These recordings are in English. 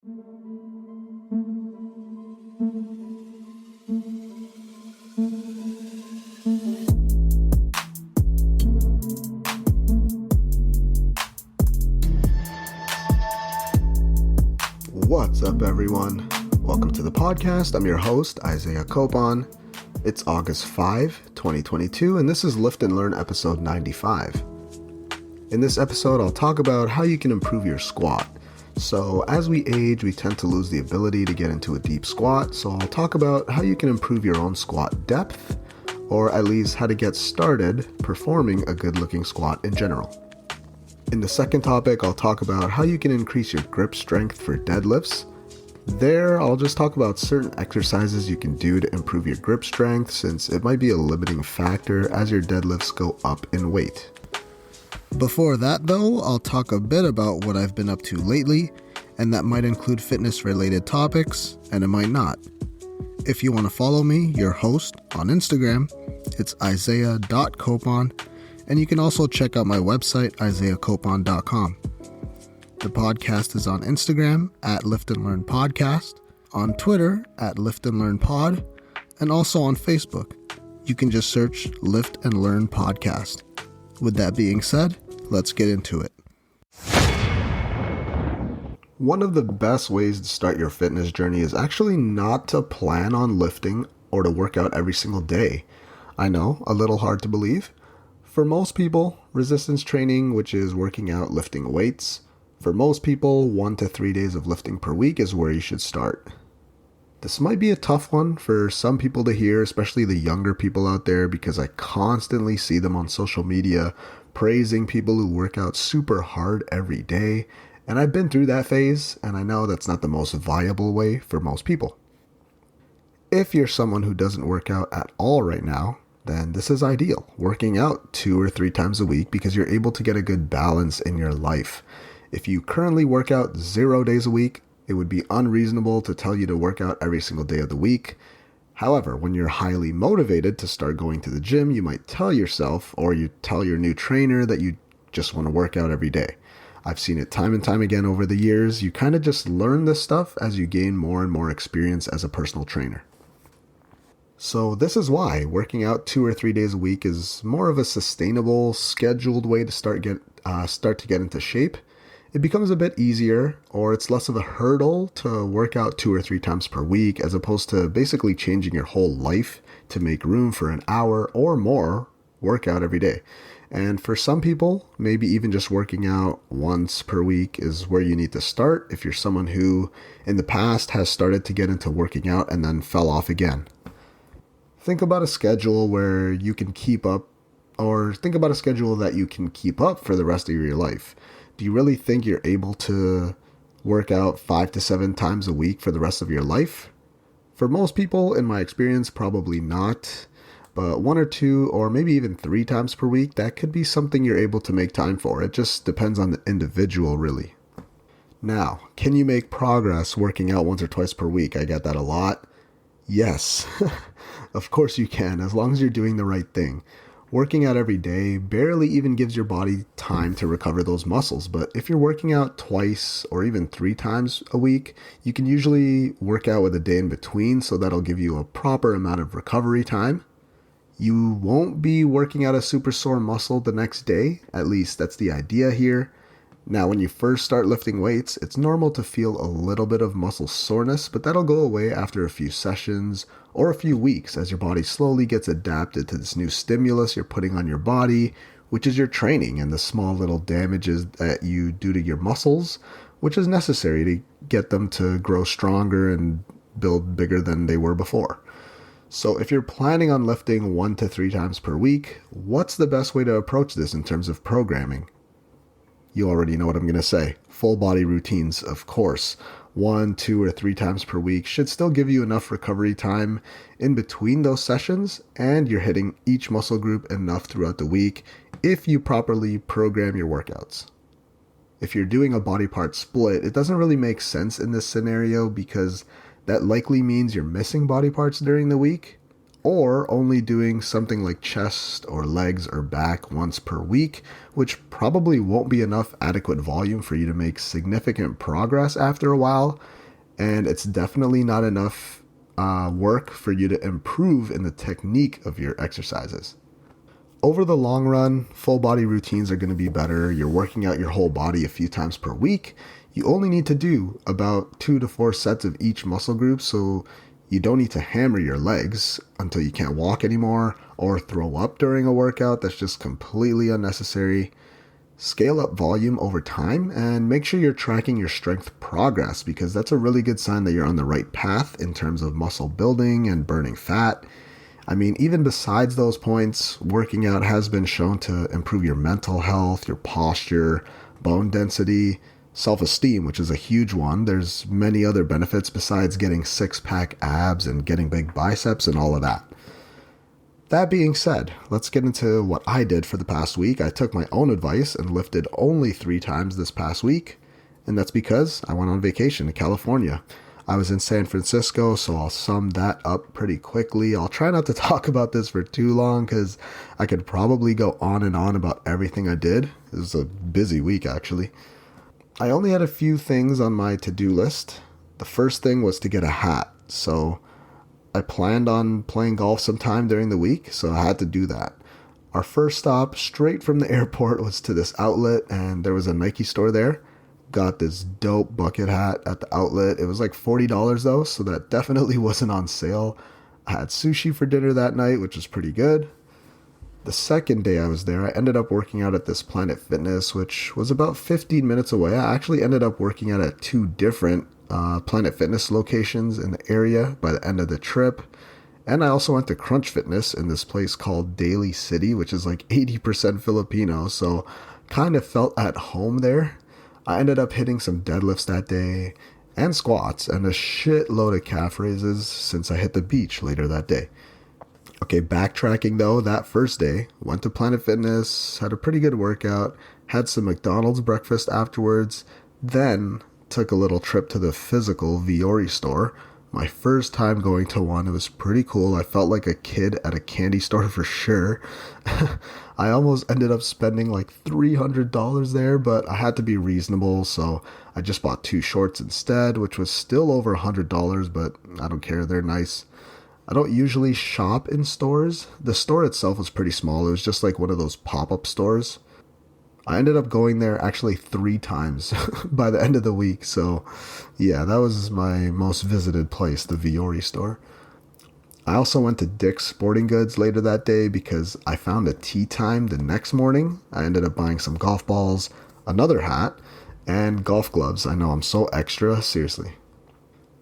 What's up, everyone? Welcome to the podcast. I'm your host, Isaiah Copon. It's August 5, 2022, and this is Lift and Learn episode 95. In this episode, I'll talk about how you can improve your squat. So as we age, we tend to lose the ability to get into a deep squat, so I'll talk about how you can improve your own squat depth, or at least how to get started performing a good-looking squat in general. In the second topic, I'll talk about how you can increase your grip strength for deadlifts. There, I'll just talk about certain exercises you can do to improve your grip strength, since it might be a limiting factor as your deadlifts go up in weight. Before that though, I'll talk a bit about what I've been up to lately, and that might include fitness-related topics, and it might not. If you want to follow me, your host, on Instagram, it's isaiah.copon, and you can also check out my website, isaiahcopon.com. The podcast is on Instagram at Lift and Learn Podcast, on Twitter at Lift and Learn Pod, and also on Facebook. You can just search Lift and Learn Podcast. With that being said, let's get into it. One of the best ways to start your fitness journey is actually not to plan on lifting or to work out every single day. I know, a little hard to believe. For most people, resistance training, which is working out lifting weights, for most people, 1 to 3 days of lifting per week is where you should start. This might be a tough one for some people to hear, especially the younger people out there, because I constantly see them on social media praising people who work out super hard every day, and I've been through that phase, and I know that's not the most viable way for most people. If you're someone who doesn't work out at all right now, then this is ideal, working out 2 or 3 times a week, because you're able to get a good balance in your life. If you currently work out 0 days a week, it would be unreasonable to tell you to work out every single day of the week. However, when you're highly motivated to start going to the gym, you might tell yourself, or you tell your new trainer, that you just want to work out every day. I've seen it time and time again over the years. You kind of just learn this stuff as you gain more and more experience as a personal trainer. So this is why working out 2 or 3 days a week is more of a sustainable, scheduled way to start to get into shape. It becomes a bit easier, or it's less of a hurdle to work out 2 or 3 times per week, as opposed to basically changing your whole life to make room for an hour or more workout every day. And for some people, maybe even just working out once per week is where you need to start if you're someone who in the past has started to get into working out and then fell off again. Think about a schedule where you can keep up, or think about a schedule that you can keep up for the rest of your life. Do you really think you're able to work out 5 to 7 times a week for the rest of your life? For most people, in my experience, probably not. But 1 or 2 or maybe even 3 times per week, that could be something you're able to make time for. It just depends on the individual, really. Now, can you make progress working out 1 or 2 per week? I get that a lot. Yes, of course you can, as long as you're doing the right thing. Working out every day barely even gives your body time to recover those muscles, but if you're working out 2 or even 3 times a week, you can usually work out with a day in between, so that'll give you a proper amount of recovery time. You won't be working out a super sore muscle the next day, at least that's the idea here. Now, when you first start lifting weights, it's normal to feel a little bit of muscle soreness, but that'll go away after a few sessions or a few weeks as your body slowly gets adapted to this new stimulus you're putting on your body, which is your training and the small little damages that you do to your muscles, which is necessary to get them to grow stronger and build bigger than they were before. So if you're planning on lifting 1 to 3 times per week, what's the best way to approach this in terms of programming? You already know what I'm going to say. Full body routines, of course. 1, 2, or 3 times per week should still give you enough recovery time in between those sessions, and you're hitting each muscle group enough throughout the week if you properly program your workouts. If you're doing a body part split, it doesn't really make sense in this scenario because that likely means you're missing body parts during the week, or only doing something like chest or legs or back once per week, which probably won't be enough adequate volume for you to make significant progress after a while, and it's definitely not enough work for you to improve in the technique of your exercises. Over the long run, full body routines are going to be better. You're working out your whole body a few times per week. You only need to do about 2 to 4 sets of each muscle group, so you don't need to hammer your legs until you can't walk anymore or throw up during a workout. That's just completely unnecessary. Scale up volume over time and make sure you're tracking your strength progress, because that's a really good sign that you're on the right path in terms of muscle building and burning fat. I mean, even besides those points, working out has been shown to improve your mental health, your posture, bone density, self-esteem, which is a huge one. There's many other benefits besides getting six-pack abs and getting big biceps and all of that. That being said, let's get into what I did for the past week. I took my own advice and lifted only 3 times this past week, and that's because I went on vacation to California. I was in San Francisco, so I'll sum that up pretty quickly. I'll try not to talk about this for too long because I could probably go on and on about everything I did. It was a busy week, actually. I only had a few things on my to-do list. The first thing was to get a hat, so I planned on playing golf sometime during the week, so I had to do that. Our first stop straight from the airport was to this outlet, and there was a Nike store there. Got this dope bucket hat at the outlet. It was like $40 though, so that definitely wasn't on sale. I had sushi for dinner that night, which was pretty good. The second day I was there, I ended up working out at this Planet Fitness, which was about 15 minutes away. I actually ended up working out at 2 different Planet Fitness locations in the area by the end of the trip. And I also went to Crunch Fitness in this place called Daly City, which is like 80% Filipino, so kind of felt at home there. I ended up hitting some deadlifts that day and squats and a shitload of calf raises since I hit the beach later that day. Okay, backtracking though, that first day, went to Planet Fitness, had a pretty good workout, had some McDonald's breakfast afterwards, then took a little trip to the physical Viore store. My first time going to one. It was pretty cool. I felt like a kid at a candy store for sure. I almost ended up spending like $300 there, but I had to be reasonable, so I just bought 2 shorts instead, which was still over $100, but I don't care. They're nice. I don't usually shop in stores. The store itself was pretty small. It was just like one of those pop-up stores. I ended up going there actually 3 times by the end of the week. So yeah, that was my most visited place, the Viore store. I also went to Dick's Sporting Goods later that day because I found a tea time the next morning. I ended up buying some golf balls, another hat, and golf gloves. I know I'm so extra, seriously.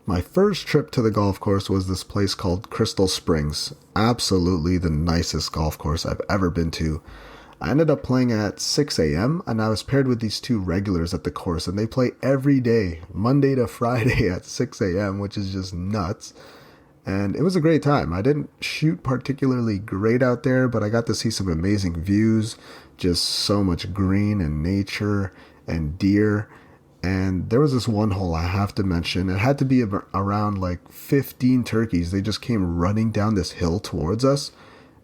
My first trip to the golf course was this place called Crystal Springs. Absolutely the nicest golf course I've ever been to. I ended up playing at 6 a.m. and I was paired with these 2 regulars at the course, and they play every day, Monday to Friday at 6 a.m., which is just nuts. And it was a great time. I didn't shoot particularly great out there, but I got to see some amazing views, just so much green and nature and deer. And there was this one hole I have to mention. It had to be around like 15 turkeys. They just came running down this hill towards us.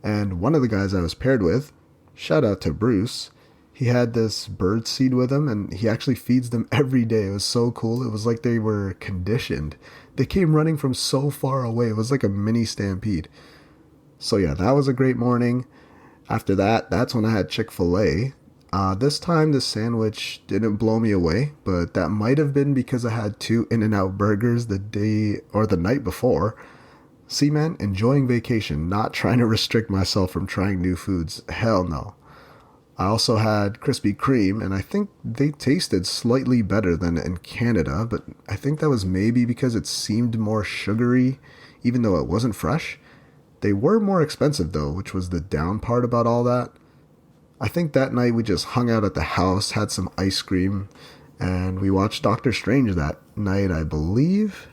And one of the guys I was paired with, shout out to Bruce, he had this bird seed with him, and he actually feeds them every day. It was so cool. It was like they were conditioned. They came running from so far away. It was like a mini stampede. So yeah, that was a great morning. After that, that's when I had Chick-fil-A. This time the sandwich didn't blow me away, but that might have been because I had 2 In-N-Out burgers the day or the night before. See, man, enjoying vacation, not trying to restrict myself from trying new foods. Hell no. I also had Krispy Kreme, and I think they tasted slightly better than in Canada, but I think that was maybe because it seemed more sugary, even though it wasn't fresh. They were more expensive though, which was the down part about all that. I think that night we just hung out at the house, had some ice cream, and we watched Doctor Strange that night, I believe.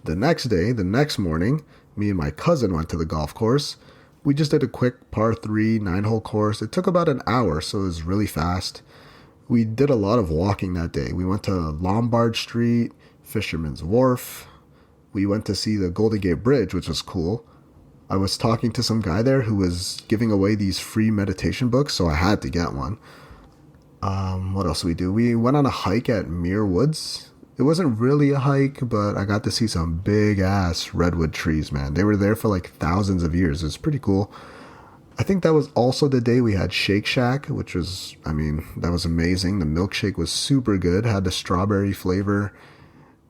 The next day, the next morning, me and my cousin went to the golf course. We just did a quick par 3 9-hole course. It took about an hour, so it was really fast. We did a lot of walking that day. We went to Lombard Street, Fisherman's Wharf. We went to see the Golden Gate Bridge, which was cool. I was talking to some guy there who was giving away these free meditation books, so I had to get one. What else did we do? We went on a hike at Muir Woods. It wasn't really a hike, but I got to see some big ass redwood trees, man. They were there for like thousands of years. It's pretty cool. I think that was also the day we had Shake Shack, which was, I mean, that was amazing. The milkshake was super good, had the strawberry flavor.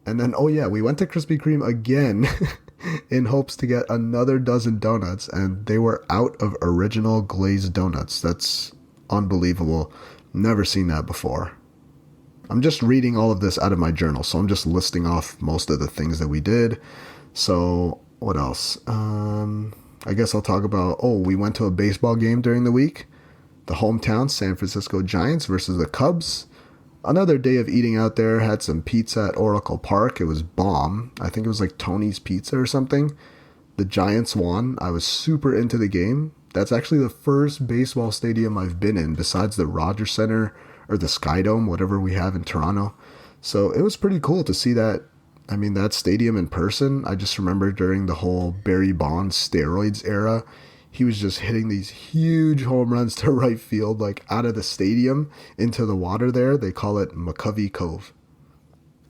And then, oh yeah, we went to Krispy Kreme again in hopes to get another dozen donuts, and they were out of original glazed donuts. That's unbelievable. Never seen that before. I'm just reading all of this out of my journal, so I'm just listing off most of the things that we did. So, what else? I guess I'll talk about, we went to a baseball game during the week. The hometown San Francisco Giants versus the Cubs. Another day of eating out there. Had some pizza at Oracle Park. It was bomb. I think it was like Tony's Pizza or something. The Giants won. I was super into the game. That's actually the first baseball stadium I've been in besides the Rogers Center or the Skydome, whatever we have in Toronto. So it was pretty cool to see that. I mean, that stadium in person. I just remember during the whole Barry Bonds steroids era, he was just hitting these huge home runs to right field, like out of the stadium into the water there. They call it McCovey Cove.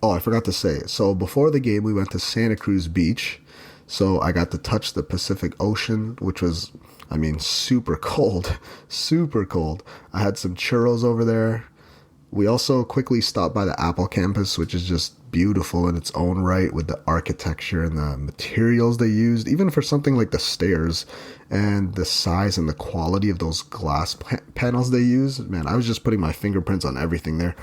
Oh, I forgot to say. So before the game, we went to Santa Cruz Beach. So I got to touch the Pacific Ocean, which was, I mean, super cold. Super cold. I had some churros over there. We also quickly stopped by the Apple campus, which is just beautiful in its own right with the architecture and the materials they used, even for something like the stairs and the size and the quality of those glass panels they use. Man, I was just putting my fingerprints on everything there.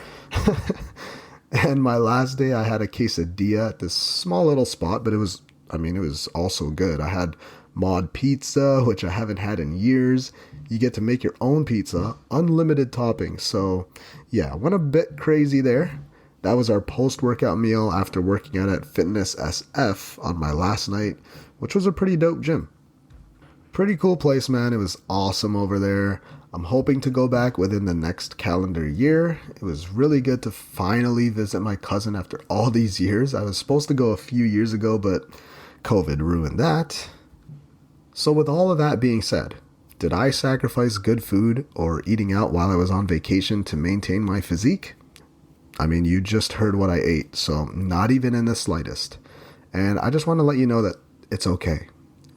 And my last day, I had a quesadilla at this small little spot, but it was also good. I had mod pizza, which I haven't had in years. You get to make your own pizza, unlimited toppings. So yeah, went a bit crazy there. That was our post-workout meal after working out at Fitness SF on my last night, which was a pretty dope gym. Pretty cool place, man. It was awesome over there. I'm hoping to go back within the next calendar year. It was really good to finally visit my cousin after all these years. I was supposed to go a few years ago, but COVID ruined that. So with all of that being said, did I sacrifice good food or eating out while I was on vacation to maintain my physique? I mean, you just heard what I ate, so not even in the slightest. And I just want to let you know that it's okay.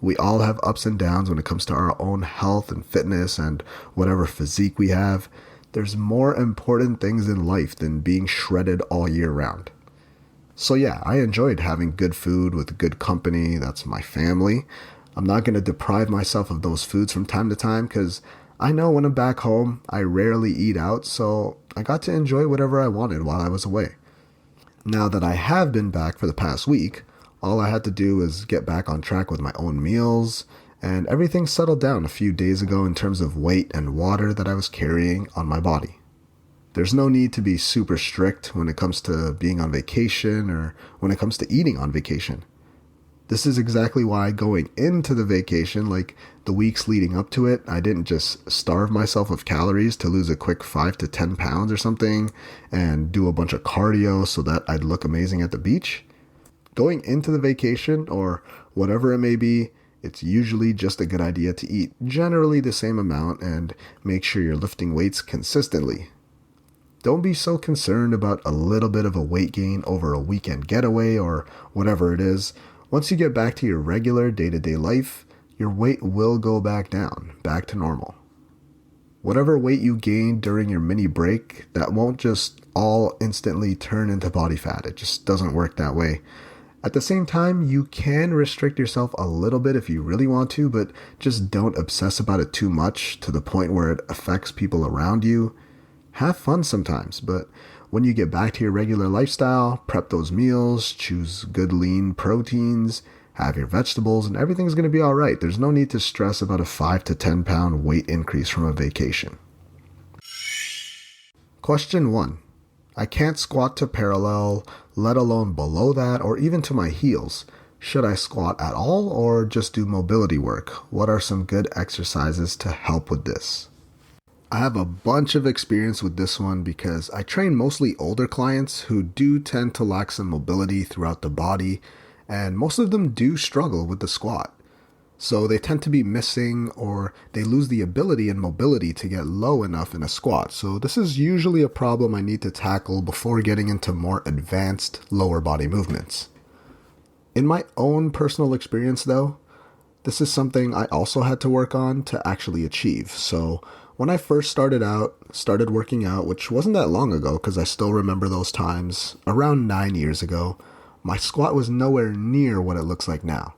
We all have ups and downs when it comes to our own health and fitness and whatever physique we have. There's more important things in life than being shredded all year round. So yeah, I enjoyed having good food with good company. That's my family. I'm not going to deprive myself of those foods from time to time because I know when I'm back home, I rarely eat out, so I got to enjoy whatever I wanted while I was away. Now that I have been back for the past week, all I had to do was get back on track with my own meals, and everything settled down a few days ago in terms of weight and water that I was carrying on my body. There's no need to be super strict when it comes to being on vacation or when it comes to eating on vacation. This is exactly why going into the vacation, like the weeks leading up to it, I didn't just starve myself of calories to lose a quick 5 to 10 pounds or something and do a bunch of cardio so that I'd look amazing at the beach. Going into the vacation or whatever it may be, it's usually just a good idea to eat generally the same amount and make sure you're lifting weights consistently. Don't be so concerned about a little bit of a weight gain over a weekend getaway or whatever it is. Once you get back to your regular day-to-day life, your weight will go back down, back to normal. Whatever weight you gained during your mini break, that won't just all instantly turn into body fat. It just doesn't work that way. At the same time, you can restrict yourself a little bit if you really want to, but just don't obsess about it too much to the point where it affects people around you. Have fun sometimes, but when you get back to your regular lifestyle, prep those meals, choose good lean proteins, have your vegetables, and everything's going to be all right. There's no need to stress about a 5 to 10 pound weight increase from a vacation. Question 1. I can't squat to parallel, let alone below that, or even to my heels. Should I squat at all or just do mobility work? What are some good exercises to help with this? I have a bunch of experience with this one because I train mostly older clients who do tend to lack some mobility throughout the body, and most of them do struggle with the squat. So they tend to be missing or they lose the ability and mobility to get low enough in a squat. So this is usually a problem I need to tackle before getting into more advanced lower body movements. In my own personal experience though, this is something I also had to work on to actually achieve. So when I first started working out, which wasn't that long ago because I still remember those times, around 9 years ago, my squat was nowhere near what it looks like now.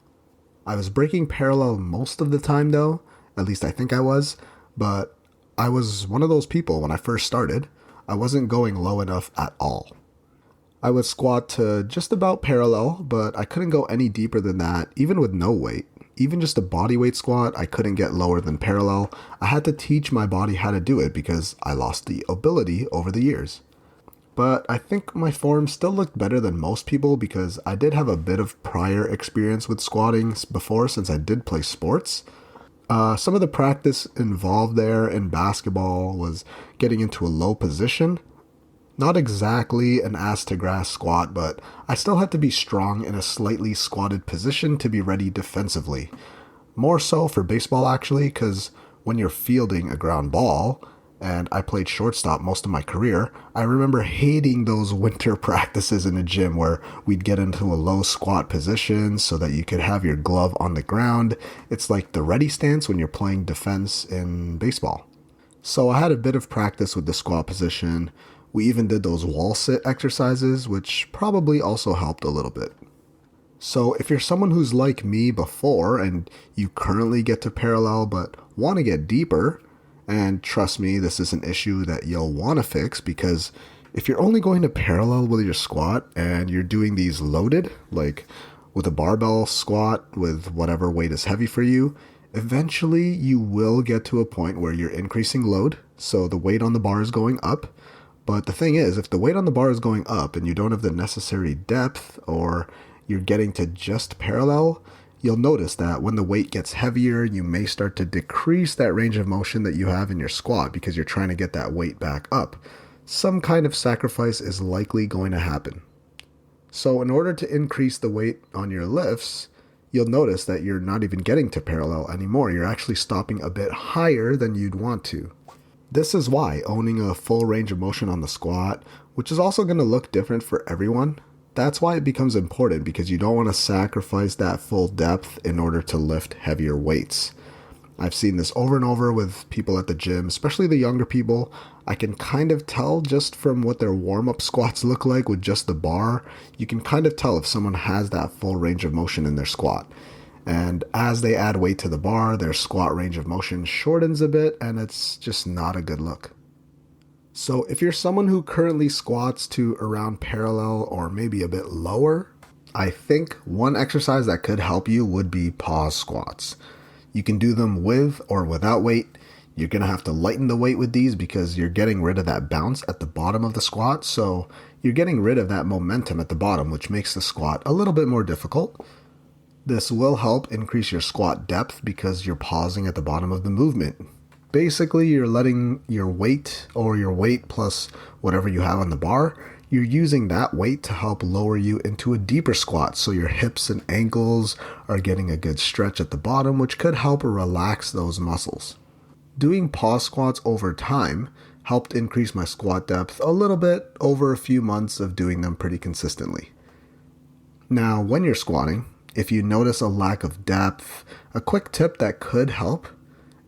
I was breaking parallel most of the time though, at least I think I was, but I was one of those people when I first started. I wasn't going low enough at all. I would squat to just about parallel, but I couldn't go any deeper than that, even with no weight. Even just a body weight squat, I couldn't get lower than parallel. I had to teach my body how to do it because I lost the ability over the years. But I think my form still looked better than most people because I did have a bit of prior experience with squatting before since I did play sports. Some of the practice involved there in basketball was getting into a low position. Not exactly an ass to grass squat, but I still had to be strong in a slightly squatted position to be ready defensively. More so for baseball actually, because when you're fielding a ground ball, and I played shortstop most of my career, I remember hating those winter practices in a gym where we'd get into a low squat position so that you could have your glove on the ground. It's like the ready stance when you're playing defense in baseball. So I had a bit of practice with the squat position. We even did those wall sit exercises, which probably also helped a little bit. So if you're someone who's like me before and you currently get to parallel but want to get deeper, and trust me, this is an issue that you'll want to fix because if you're only going to parallel with your squat and you're doing these loaded, like with a barbell squat with whatever weight is heavy for you, eventually you will get to a point where you're increasing load, so the weight on the bar is going up. But the thing is, if the weight on the bar is going up and you don't have the necessary depth or you're getting to just parallel, you'll notice that when the weight gets heavier, you may start to decrease that range of motion that you have in your squat because you're trying to get that weight back up. Some kind of sacrifice is likely going to happen. So in order to increase the weight on your lifts, you'll notice that you're not even getting to parallel anymore. You're actually stopping a bit higher than you'd want to. This is why owning a full range of motion on the squat, which is also going to look different for everyone, that's why it becomes important because you don't want to sacrifice that full depth in order to lift heavier weights. I've seen this over and over with people at the gym, especially the younger people. I can kind of tell just from what their warm-up squats look like with just the bar. You can kind of tell if someone has that full range of motion in their squat. And as they add weight to the bar, their squat range of motion shortens a bit, and it's just not a good look. So if you're someone who currently squats to around parallel or maybe a bit lower, I think one exercise that could help you would be pause squats. You can do them with or without weight. You're going to have to lighten the weight with these because you're getting rid of that bounce at the bottom of the squat. So you're getting rid of that momentum at the bottom, which makes the squat a little bit more difficult. This will help increase your squat depth because you're pausing at the bottom of the movement. Basically, you're letting your weight or your weight plus whatever you have on the bar, you're using that weight to help lower you into a deeper squat so your hips and ankles are getting a good stretch at the bottom, which could help relax those muscles. Doing pause squats over time helped increase my squat depth a little bit over a few months of doing them pretty consistently. Now, when you're squatting, if you notice a lack of depth, a quick tip that could help.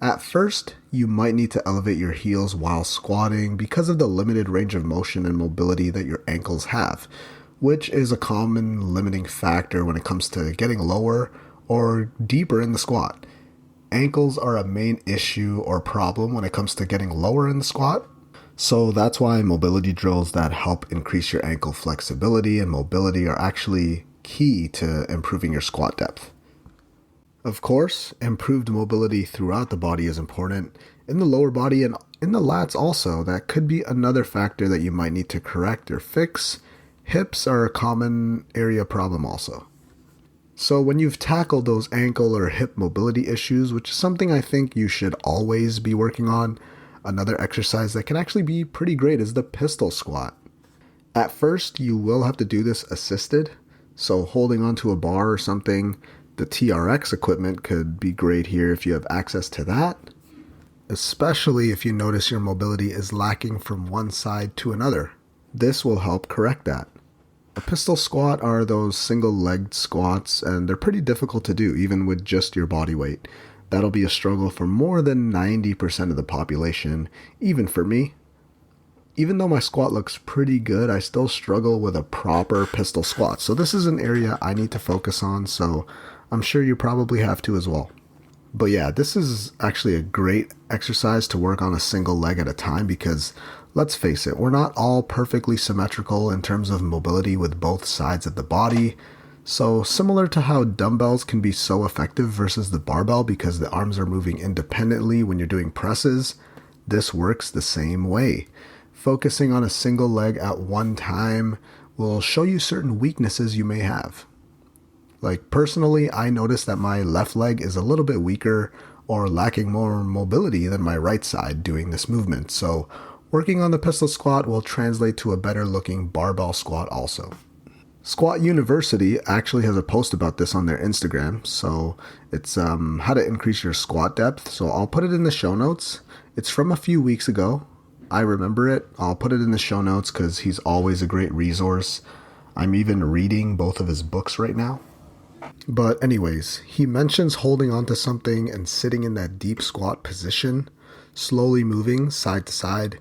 At first, you might need to elevate your heels while squatting because of the limited range of motion and mobility that your ankles have, which is a common limiting factor when it comes to getting lower or deeper in the squat. Ankles are a main issue or problem when it comes to getting lower in the squat. So that's why mobility drills that help increase your ankle flexibility and mobility are actually key to improving your squat depth. Of course, improved mobility throughout the body is important. In the lower body and in the lats also, that could be another factor that you might need to correct or fix. Hips are a common area problem also. So when you've tackled those ankle or hip mobility issues, which is something I think you should always be working on, another exercise that can actually be pretty great is the pistol squat. At first, you will have to do this assisted, so holding onto a bar or something. The TRX equipment could be great here if you have access to that, especially if you notice your mobility is lacking from one side to another. This will help correct that. A pistol squat are those single-legged squats, and they're pretty difficult to do, even with just your body weight. That'll be a struggle for more than 90% of the population, even for me. Even though my squat looks pretty good, I still struggle with a proper pistol squat. So this is an area I need to focus on, so I'm sure you probably have to as well. But yeah, this is actually a great exercise to work on a single leg at a time because, let's face it, we're not all perfectly symmetrical in terms of mobility with both sides of the body. So similar to how dumbbells can be so effective versus the barbell because the arms are moving independently when you're doing presses, this works the same way. Focusing on a single leg at one time will show you certain weaknesses you may have. Like personally, I noticed that my left leg is a little bit weaker or lacking more mobility than my right side doing this movement. So working on the pistol squat will translate to a better looking barbell squat also. Squat University actually has a post about this on their Instagram. So it's how to increase your squat depth. So I'll put it in the show notes. It's from a few weeks ago. I remember it. I'll put it in the show notes because he's always a great resource. I'm even reading both of his books right now. But anyways, he mentions holding onto something and sitting in that deep squat position, slowly moving side to side.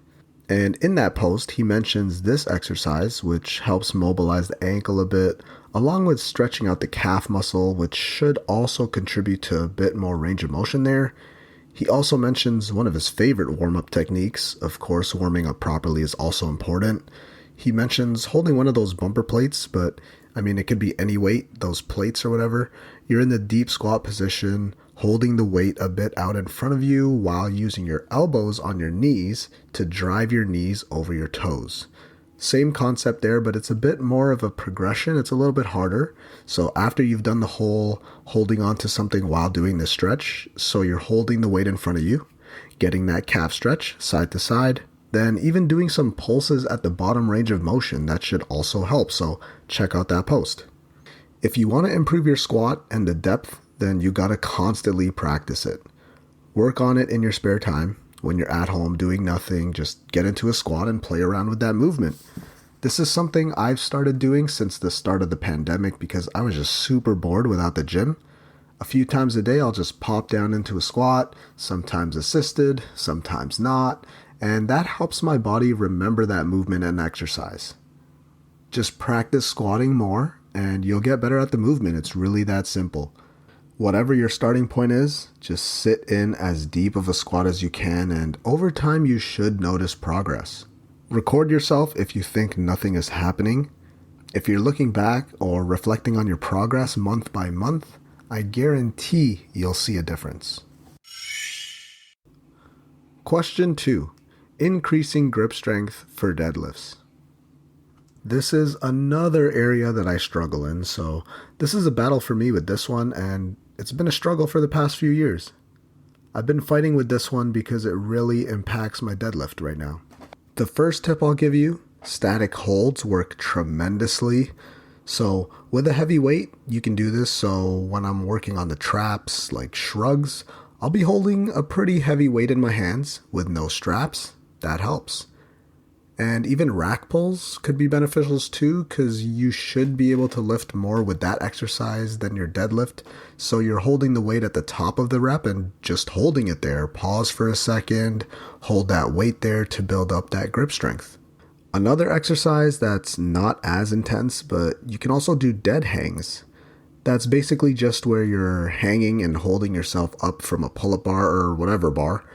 And in that post, he mentions this exercise, which helps mobilize the ankle a bit, along with stretching out the calf muscle, which should also contribute to a bit more range of motion there. He also mentions one of his favorite warm-up techniques. Of course, warming up properly is also important. He mentions holding one of those bumper plates, but it could be any weight, those plates or whatever. You're in the deep squat position, holding the weight a bit out in front of you while using your elbows on your knees to drive your knees over your toes. Same concept there, but it's a bit more of a progression. It's a little bit harder. So after you've done the whole holding on to something while doing the stretch, so you're holding the weight in front of you, getting that calf stretch side to side, then even doing some pulses at the bottom range of motion, that should also help. So check out that post. If you want to improve your squat and the depth, then you got to constantly practice it. Work on it in your spare time. When you're at home doing nothing, just get into a squat and play around with that movement. This is something I've started doing since the start of the pandemic because I was just super bored without the gym. A few times a day, I'll just pop down into a squat, sometimes assisted, sometimes not, and that helps my body remember that movement and exercise. Just practice squatting more, and you'll get better at the movement. It's really that simple. Whatever your starting point is, just sit in as deep of a squat as you can, and over time you should notice progress. Record yourself if you think nothing is happening. If you're looking back or reflecting on your progress month by month, I guarantee you'll see a difference. Question 2. Increasing grip strength for deadlifts. This is another area that I struggle in, so this is a battle for me with this one, and it's been a struggle for the past few years. I've been fighting with this one because it really impacts my deadlift right now. The first tip I'll give you, static holds work tremendously. So with a heavy weight, you can do this. So when I'm working on the traps, like shrugs, I'll be holding a pretty heavy weight in my hands with no straps. That helps. And even rack pulls could be beneficial too, because you should be able to lift more with that exercise than your deadlift. So you're holding the weight at the top of the rep and just holding it there. Pause for a second, hold that weight there to build up that grip strength. Another exercise that's not as intense, but you can also do dead hangs. That's basically just where you're hanging and holding yourself up from a pull-up bar or whatever bar.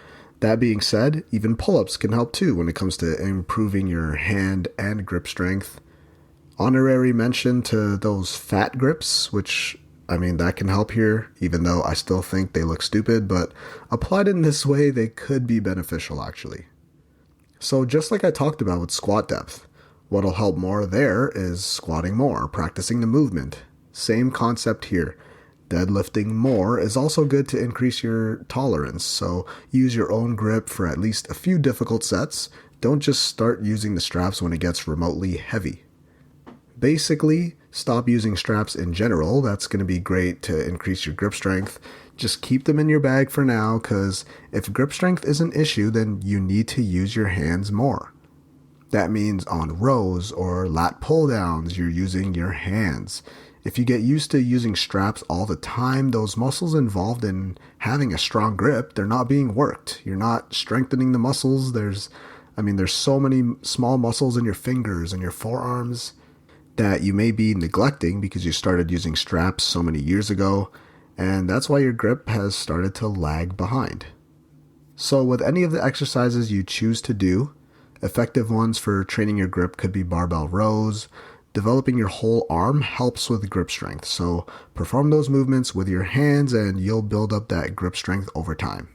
That being said, even pull-ups can help too when it comes to improving your hand and grip strength. Honorary mention to those fat grips, which, that can help here, even though I still think they look stupid, but applied in this way, they could be beneficial actually. So just like I talked about with squat depth, what'll help more there is squatting more, practicing the movement. Same concept here. Deadlifting more is also good to increase your tolerance, so use your own grip for at least a few difficult sets. Don't just start using the straps when it gets remotely heavy. Basically, Stop using straps in general. That's going to be great to increase your grip strength. Just keep them in your bag for now, because if grip strength is an issue, then you need to use your hands more. That means on rows or lat pull downs, you're using your hands. If you get used to using straps all the time, those muscles involved in having a strong grip, they're not being worked. You're not strengthening the muscles. There's so many small muscles in your fingers and your forearms that you may be neglecting because you started using straps so many years ago, and that's why your grip has started to lag behind. So with any of the exercises you choose to do, effective ones for training your grip could be barbell rows. Developing your whole arm helps with grip strength, so perform those movements with your hands and you'll build up that grip strength over time.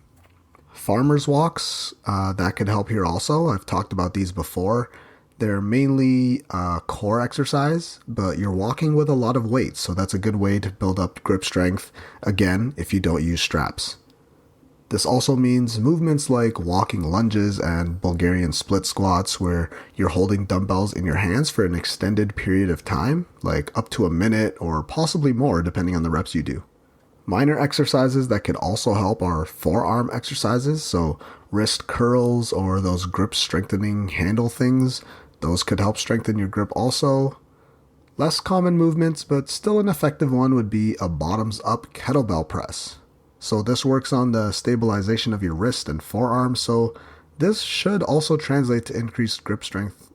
Farmer's walks, that could help here also. I've talked about these before. They're mainly core exercise, but you're walking with a lot of weight, so that's a good way to build up grip strength, again, if you don't use straps. This also means movements like walking lunges and Bulgarian split squats, where you're holding dumbbells in your hands for an extended period of time, like up to a minute or possibly more depending on the reps you do. Minor exercises that could also help are forearm exercises, so wrist curls or those grip strengthening handle things. Those could help strengthen your grip also. Less common movements, but still an effective one, would be a bottoms up kettlebell press. So this works on the stabilization of your wrist and forearm, so this should also translate to increased grip strength.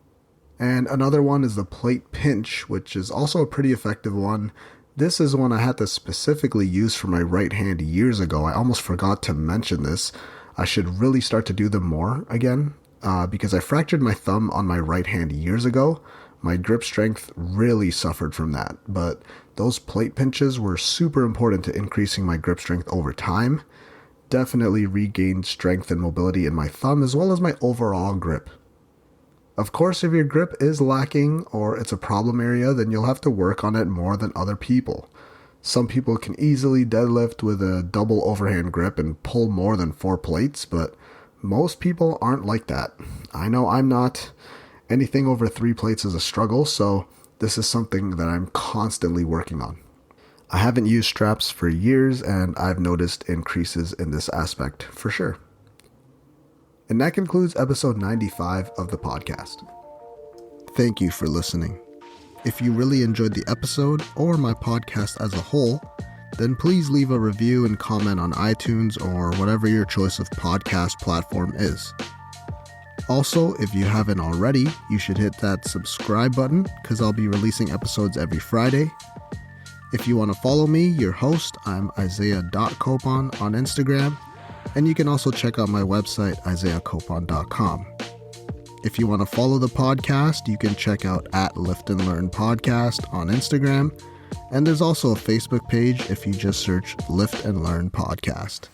And another one is the plate pinch, which is also a pretty effective one. This is one I had to specifically use for my right hand years ago. I almost forgot to mention this. I should really start to do them more again, because I fractured my thumb on my right hand years ago. My grip strength really suffered from that, but those plate pinches were super important to increasing my grip strength over time. Definitely regained strength and mobility in my thumb as well as my overall grip. Of course, if your grip is lacking or it's a problem area, then you'll have to work on it more than other people. Some people can easily deadlift with a double overhand grip and pull more than 4 plates, but most people aren't like that. I know I'm not. Anything over 3 plates is a struggle, so this is something that I'm constantly working on. I haven't used straps for years, and I've noticed increases in this aspect for sure. And that concludes episode 95 of the podcast. Thank you for listening. If you really enjoyed the episode or my podcast as a whole, then please leave a review and comment on iTunes or whatever your choice of podcast platform is. Also, if you haven't already, you should hit that subscribe button because I'll be releasing episodes every Friday. If you want to follow me, your host, I'm Isaiah.Copon on Instagram, and you can also check out my website, isaiahcopon.com. If you want to follow the podcast, you can check out @Lift and Learn Podcast on Instagram, and there's also a Facebook page if you just search Lift and Learn Podcast.